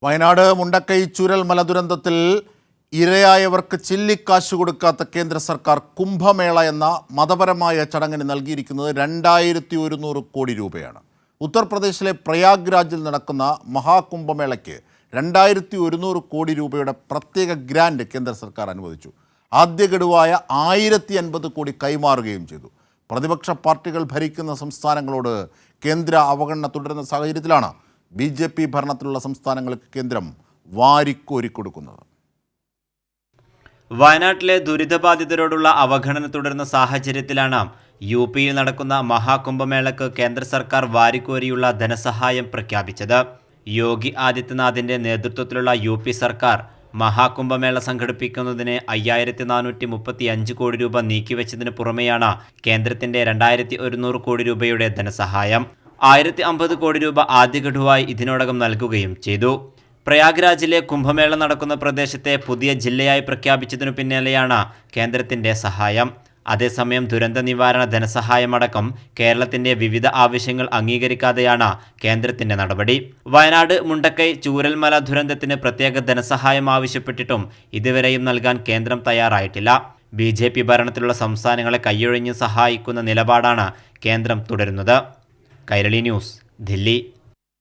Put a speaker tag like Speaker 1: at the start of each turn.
Speaker 1: വയനാട് മുണ്ടക്കൈ ചൂരൽമല ദുരന്തത്തിൽ ഇരയായവർക്ക് ചില്ലിക്കാശ് കൊടുക്കാത്ത കേന്ദ്ര സർക്കാർ കുംഭമേള എന്ന മതപരമായ ചടങ്ങിന് നൽകിയിരിക്കുന്നത് 2100 കോടി രൂപയാണ്. ഉത്തർപ്രദേശിലെ പ്രയാഗ്രാജിൽ നടക്കുന്ന മഹാകുംഭമേളയ്ക്ക് 2100 കോടി രൂപയുടെ പ്രത്യേക ഗ്രാൻഡ് കേന്ദ്ര സർക്കാർ അനുവദിച്ചു. ആദ്യ ഗഡുവായ 1050 കോടി കൈമാറുകയും ചെയ്തു. പ്രതിപക്ഷ പാർട്ടികൾ ഭരിക്കുന്ന സംസ്ഥാനങ്ങളോട് കേന്ദ്ര അവഗണന തുടരുന്ന സാഹചര്യത്തിലാണ് BJP ഭരണത്തിലുള്ള സംസ്ഥാനങ്ങൾക്ക് കേന്ദ്രം വാരിക്കോരിക്കൊടുക്കുന്നത്.
Speaker 2: വയനാട്ടിലെ ദുരിതബാധിതരോടുള്ള അവഗണന തുടരുന്ന സാഹചര്യത്തിലാണ് UPയിൽ നടക്കുന്ന മഹാകുംഭമേളയ്ക്ക് കേന്ദ്ര സർക്കാർ വാരിക്കോരിയുള്ള ധനസഹായം പ്രഖ്യാപിച്ചത്. യോഗി ആദിത്യനാഥിന്റെ നേതൃത്വത്തിലുള്ള UP സർക്കാർ മഹാകുംഭമേള സംഘടിപ്പിക്കുന്നതിന് 5435 കോടി രൂപ നീക്കിവെച്ചതിന് പുറമെയാണ് കേന്ദ്രത്തിന്റെ 2100 കോടി രൂപയുടെ ധനസഹായം. 1050 കോടി രൂപ ആദ്യ ഗഡുവായി ഇതിനോടകം നൽകുകയും ചെയ്തു. പ്രയാഗ്രാജിലെ കുംഭമേള നടക്കുന്ന പ്രദേശത്തെ പുതിയ ജില്ലയായി പ്രഖ്യാപിച്ചതിനു പിന്നാലെയാണ് കേന്ദ്രത്തിന്റെ സഹായം. അതേസമയം ദുരന്ത നിവാരണ ധനസഹായമടക്കം കേരളത്തിന്റെ വിവിധ ആവശ്യങ്ങൾ അംഗീകരിക്കാതെയാണ് കേന്ദ്രത്തിന്റെ നടപടി. വയനാട് മുണ്ടക്കൈ ചൂരൽമല ദുരന്തത്തിന് പ്രത്യേക ധനസഹായം ആവശ്യപ്പെട്ടിട്ടും ഇതുവരെയും നൽകാൻ കേന്ദ്രം തയ്യാറായിട്ടില്ല. BJP ഭരണത്തിലുള്ള സംസ്ഥാനങ്ങളെ കൈയൊഴിഞ്ഞ് സഹായിക്കുന്ന നിലപാടാണ് കേന്ദ്രം തുടരുന്നത്. കൈരളി ന്യൂസ്, ദില്ലി.